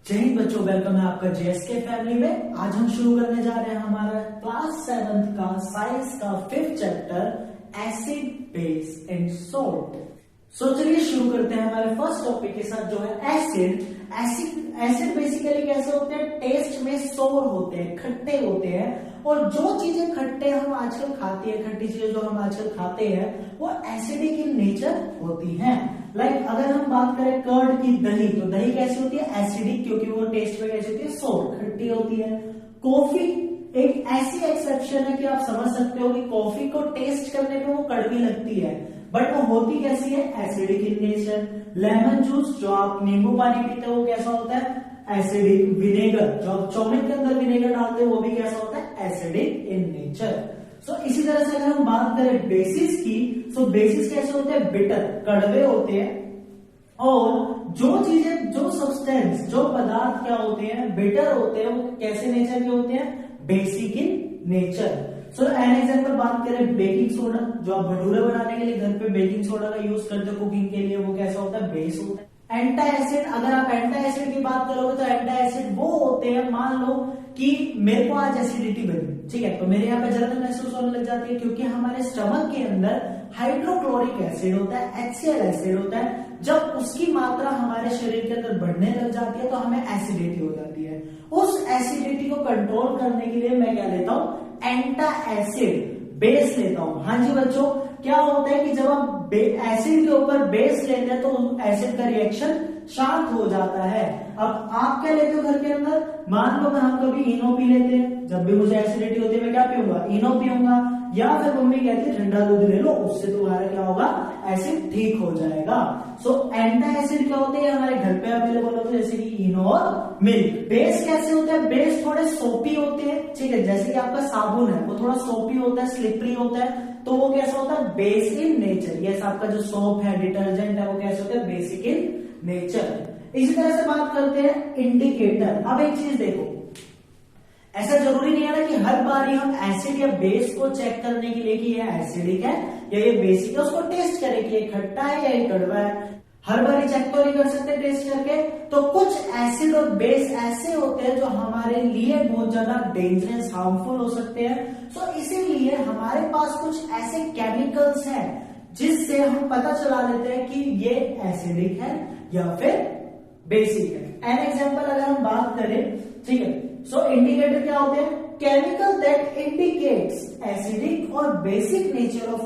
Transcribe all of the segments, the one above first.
जय हिंद बच्चों, वेलकम है आपका जेएसके फैमिली में। आज हम शुरू करने जा रहे हैं हमारा क्लास 7 का साइंस का 5th chapter acid base and salt. So चलिए शुरू करते हैं हमारे फर्स्ट टॉपिक के साथ, जो है एसिड। एसिड बेसिकली कैसे होते हैं? टेस्ट में सोर होते हैं, खट्टे होते हैं। और जो चीजें खट्टे हम आजकल खाते हैं, खट्टी चीजें जो हम आजकल खाते हैं, वो एसिडिक इन नेचर होती हैं। लाइक अगर हम बात करें कर्ड की, दही, तो दही कैसी होती है? एसिडिक, क्योंकि वो टेस्ट में कैसी होती है? सोर, खट्टी होती है। कॉफी एक ऐसी एक्सेप्शन है कि आप समझ सकते हो कि कॉफी को टेस्ट करने पे वो कड़वी लगती है, बट वो होती कैसी है? Acidic in nature. Lemon juice, जो आप नींबू पानी पीते हो, वो कैसा होता है? एसिडिक। विनेगर, जो आप चाउमीन के अंदर विनेगर डालते हो, वो भी कैसा होता है? Acidic in nature. सो इसी तरह से अगर हम बात करें बेसिस की, सो बेसिस कैसे होते हैं? बिटर, कड़वे होते हैं। और जो चीजें, जो सब्सटेंस, जो पदार्थ क्या होते हैं? बिटर होते हैं। वो कैसे नेचर के होते हैं? Basic in nature. So an example बात करें बेकिंग सोडा, जो आप भटूरे बनाने के लिए घर पे बेकिंग सोडा का यूज करते हो कुकिंग के लिए, वो कैसा होता है? बेस होता है। एंटा एसिड, अगर आप एंटा एसिड की बात करोगे तो एंटा एसिड वो होते हैं, मान लो कि मेरे को आज एसिडिटी बनी, ठीक है, तो मेरे यहाँ पे जलन महसूस होने लग जाती है, क्योंकि हमारे स्टमक के अंदर हाइड्रोक्लोरिक एसिड होता है, HCl एसिड होता है। जब उसकी मात्रा हमारे शरीर के अंदर बढ़ने लग जाती है तो हमें एसिडिटी हो जाती है। उस एसिडिटी को कंट्रोल करने के लिए मैं क्या लेता हूं? एंटा एसिड बेस लेता हूं। हाँ जी बच्चों, क्या होता है कि जब हम एसिड के ऊपर बेस लेते हैं तो एसिड का रिएक्शन शांत हो जाता है। अब आप क्या लेते हो घर के अंदर? मान लो हम कभी इनो पी लेते हैं, जब भी मुझे एसिडिटी होती है मैं क्या पीऊंगा? इनो पीऊंगा। या फिर मम्मी कहती है ठंडा दूध ले लो, उससे तुम्हारा क्या होगा? एसिड ठीक हो जाएगा। सो एंटा एसिड क्या होते हैं? हमारे घर पे अवेलेबल होते हैं, जैसे कि इनो और मिल्क। बेस कैसे होते हैं? बेस थोड़े सोपी होते हैं, ठीक है, जैसे कि आपका साबुन है वो थोड़ा सोपी होता है, स्लिपरी होता है, तो वो कैसा होता है? Base in nature. यस, आपका जो सोप है, डिटर्जेंट है, वो कैसे होता है? Basic in nature. इसी तरह से बात करते हैं इंडिकेटर। अब एक चीज देखो, ऐसा जरूरी नहीं है ना कि हर बार ही हम एसिड या बेस को चेक करने के लिए कि ये एसिडिक है या ये बेसिक है, उसको टेस्ट करें कि ये खट्टा है या ये कड़वा है। हर बार ही चेक तो नहीं कर सकते टेस्ट करके। तो कुछ एसिड और बेस ऐसे होते हैं जो हमारे लिए बहुत ज्यादा डेंजरस, हार्मफुल हो सकते हैं। सो इसीलिए हमारे पास कुछ ऐसे केमिकल्स हैं जिससे हम पता चला लेते हैं कि ये एसिडिक है या फिर बेसिक है। एन एग्जाम्पल अगर हम बात करें, ठीक है, सो इंडिकेटर क्या होते हैं? केमिकल दैट इंडिकेट्स एसिडिक और बेसिक नेचर ऑफ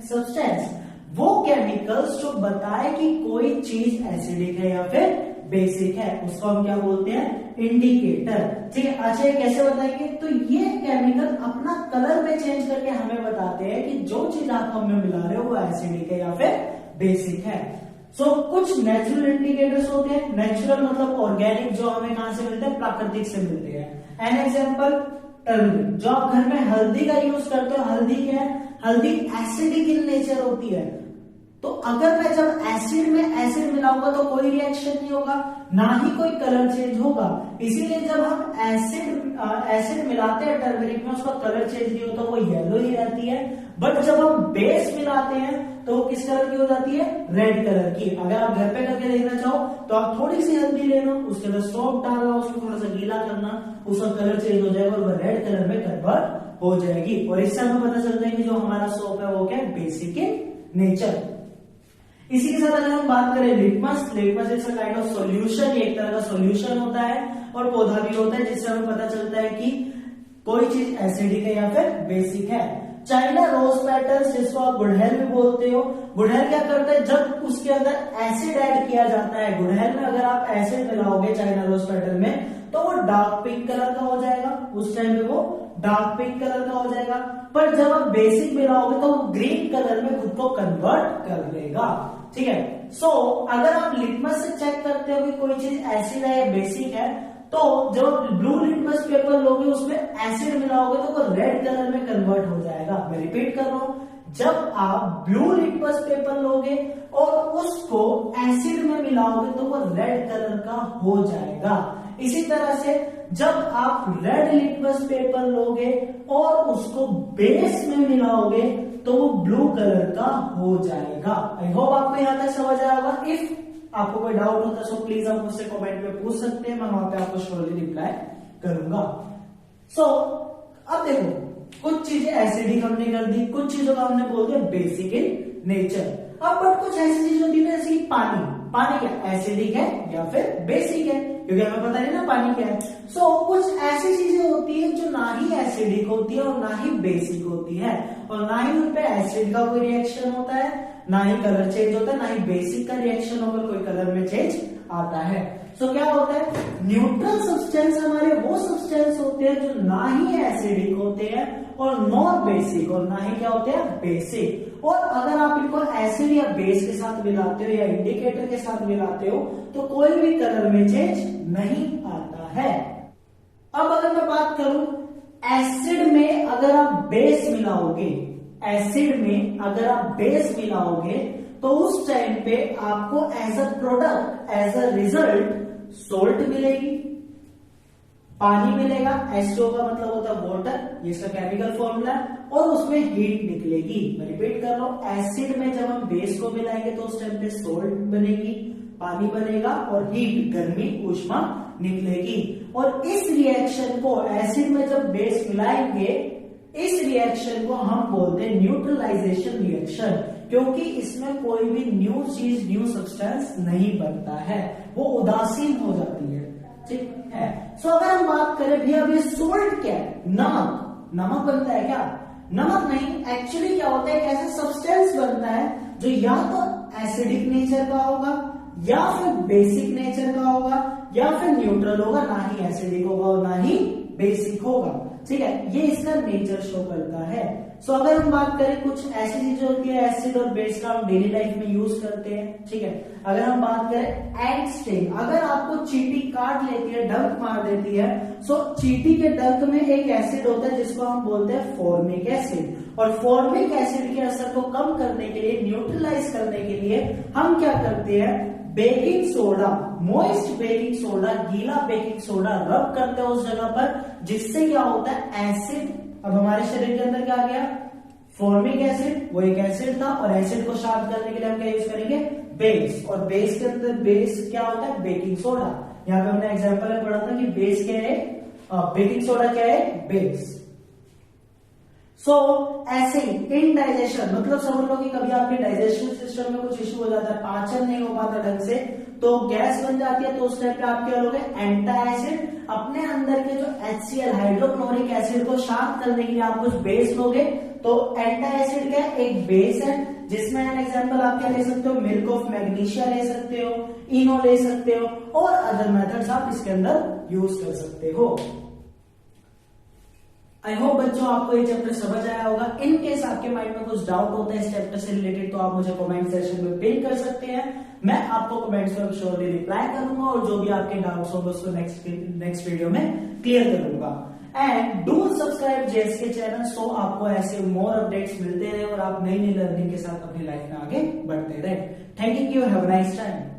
सब्सटेंस। वो केमिकल्स जो बताए कि कोई चीज एसिडिक है या फिर बेसिक है, उसको हम क्या बोलते हैं? इंडिकेटर। ठीक है, अच्छा कैसे बताएंगे? तो ये केमिकल अपना कलर में चेंज करके हमें बताते हैं कि जो चीज आप हमें मिला रहे हो वो एसिडिक है या फिर बेसिक है। सो कुछ नेचुरल इंडिकेटर्स होते हैं। नेचुरल मतलब ऑर्गेनिक, जो हमें कहां से मिलते हैं? प्राकृतिक से मिलते हैं। एन एग्जाम्पल टर्मरिक, जो आप घर में हल्दी का यूज करते हो, हल्दी क्या है? हल्दी एसिडिक इन नेचर होती है। तो अगर मैं जब एसिड में एसिड मिलाऊंगा तो कोई रिएक्शन नहीं होगा, ना ही कोई कलर चेंज होगा। इसीलिए जब हम एसिड मिलाते हैं टर्मरिक में, उसका कलर चेंज नहीं होता, वो येलो ही रहती है। बट जब हम बेस मिलाते हैं तो वो किस कलर की हो जाती है? रेड कलर की। अगर आप घर पे करके देखना चाहो तो आप थोड़ी सी हल्दी लेना, उसके अंदर सॉल्ट डालना, उसको थोड़ा सा गीला करना, उसका कलर चेंज हो जाएगा और वो रेड कलर में कन्वर्ट हो जाएगी। और इससे हमें पता चलता है कि जो हमारा सोप है वो क्या है? Basic in nature. इसी के साथ अगर हम बात करें litmus, litmus is a kind of solution. ये एक तरह का सॉल्यूशन होता है और पौधा भी होता है, जिससे हमें पता चलता है कि कोई चीज एसिडिक है या फिर बेसिक है। चाइना रोज पेटल्स, जिसको आप गुड़हल भी बोलते हो, गुड़हल क्या करता है? जब उसके अंदर एसिड ऐड किया जाता है, गुड़हल में अगर आप एसिड मिलाओगे चाइना रोज पेटल में, तो वो डार्क पिंक कलर का हो जाएगा। उस टाइम पे वो डार्क पिंक कलर का हो जाएगा। पर जब आप बेसिक मिलाओगे तो वो ग्रीन कलर में खुद को कन्वर्ट कर लेगा। ठीक है, सो अगर आप लिटमस से चेक करते हो कि कोई चीज एसिड है या बेसिक है, तो जब ब्लू लिटमस पेपर लोगे उसमें एसिड मिलाओगे तो वो रेड कलर में कन्वर्ट हो जाएगा। मैं रिपीट कर रहा हूं, जब आप ब्लू लिटमस पेपर लोगे और उसको एसिड में मिलाओगे तो वो रेड कलर का हो जाएगा। इसी तरह से जब आप रेड लिटमस पेपर लोगे और उसको बेस में मिलाओगे तो वो ब्लू कलर का हो जाएगा। आई होप आपको यहां तक समझ आया होगा। इफ आपको कोई डाउट होता है सो प्लीज आप मुझसे कमेंट में पूछ सकते हैं, मैं वहां पे आपको श्योरली रिप्लाई करूंगा। सो अब देखो कुछ चीजें एसिडिक हमने कर दी, कुछ चीजों का हमने बोल दिया बेसिक इन नेचर। अब बट कुछ ऐसी चीज होती है जैसे कि पानी, पानी क्या एसिडिक है या फिर बेसिक है, क्योंकि हमें पता नहीं ना पानी क्या है। सो कुछ ऐसी चीजें होती है जो ना ही एसिडिक होती है और ना ही बेसिक होती है, और ना ही उन पे एसिड का कोई रिएक्शन होता है, ना ही कलर चेंज होता है, ना ही बेसिक का रिएक्शन होकर कोई कलर में चेंज आता है। सो क्या होता है, न्यूट्रल सब्सटेंस हमारे वो सब्सटेंस होते हैं जो ना ही एसिडिक होते हैं और नॉट बेसिक, और ना ही क्या होते हैं बेसिक। और अगर आप इनको एसिड या बेस के साथ मिलाते हो या इंडिकेटर के साथ मिलाते हो तो कोई भी कलर में चेंज नहीं आता है। अब अगर मैं बात करूं एसिड में अगर आप बेस मिलाओगे, एसिड में अगर आप बेस मिलाओगे तो उस टाइम पे आपको as a product, as a result salt मिलेगी, पानी मिलेगा। H2O का मतलब होता है वाटर, ये इसका केमिकल फॉर्मूला, और उसमें हीट निकलेगी। मैं रिपीट कर रहा हूं, एसिड में जब हम बेस को मिलाएंगे तो उस टाइम पे सोल्ट बनेगी, पानी बनेगा और हीट गर्मी ऊष्मा निकलेगी। और इस रिएक्शन को एसिड में जब बेस मिलाएंगे, इस रिएक्शन को हम बोलते हैं न्यूट्रलाइजेशन रिएक्शन, क्योंकि इसमें कोई भी न्यू चीज, न्यू सब्सटेंस नहीं बनता है, वो उदासीन हो जाती है। ठीक है। सो अगर हम बात करें भैया अब ये सोल्ट क्या है, नमक, नमक बनता है क्या? नमक नहीं, एक्चुअली क्या होता है, एक ऐसा सब्सटेंस बनता है जो या तो एसिडिक नेचर का होगा या फिर बेसिक नेचर का होगा या फिर न्यूट्रल होगा, ना ही एसिडिक होगा और ना ही बेसिक होगा। ठीक है, ये इसका नेचर शो करता है। सो अगर हम बात करें कुछ ऐसी चीजें होती है एसिड और बेस का हम डेली लाइफ में यूज करते हैं। ठीक है, अगर हम बात करें एंट स्टिंग, अगर आपको चींटी काट लेती है, डंक मार देती है, सो चींटी के डंक में एक एसिड होता है जिसको हम बोलते हैं फॉर्मिक एसिड, और फॉर्मिक एसिड के असर को कम करने के लिए, न्यूट्रलाइज करने के लिए हम क्या करते हैं, baking soda, moist baking soda, गीला बेकिंग सोडा रब करते हैं उस जगह पर, जिससे क्या होता है एसिड, अब हमारे शरीर के अंदर क्या आ गया, फॉर्मिक एसिड, वो एक एसिड था, और एसिड को शांत करने के लिए हम क्या यूज करेंगे, बेस, और बेस के अंदर बेस क्या होता है, बेकिंग सोडा। यहाँ पे हमने एग्जांपल में पढ़ा था कि बेस क्या है, बेकिंग सोडा क्या है, बेस। सो ऐसे ही इनडाइजेशन, मतलब समझ लो कि कभी आपके डाइजेशन सिस्टम में कुछ इश्यू हो जाता है, पाचन नहीं हो पाता ढंग से, तो गैस बन जाती है, तो उस टाइप पे आप क्या लोगे, एंटासिड, अपने अंदर के जो HCl हाइड्रोक्लोरिक एसिड को शांत करने के लिए आप कुछ बेस लोगे, तो एंटासिड क्या है, एक बेस है, जिसमें एन एग्जांपल आप क्या ले सकते हो, मिल्क ऑफ मैग्नीशिया ले सकते हो, इनो ले सकते हो, और अदर मेथड्स आप इसके अंदर यूज कर सकते हो। आई होप बच्चों आपको ये चैप्टर समझ आया होगा। इन केस आपके माइंड में कुछ डाउट होता है इस चैप्टर से रिलेटेड तो आप मुझे कमेंट सेक्शन में पिन कर सकते हैं, मैं आपको कमेंट्स में श्योरली रिप्लाई करूंगा, और जो भी आपके डाउट्स होंगे उसको नेक्स्ट वीडियो में क्लियर करूंगा। And do subscribe JSK channel, सो आपको ऐसे मोर अपडेट्स मिलते रहे और आप नई नई लर्निंग के साथ अपनी लाइफ में आगे बढ़ते रहे। Thank you, have a nice time.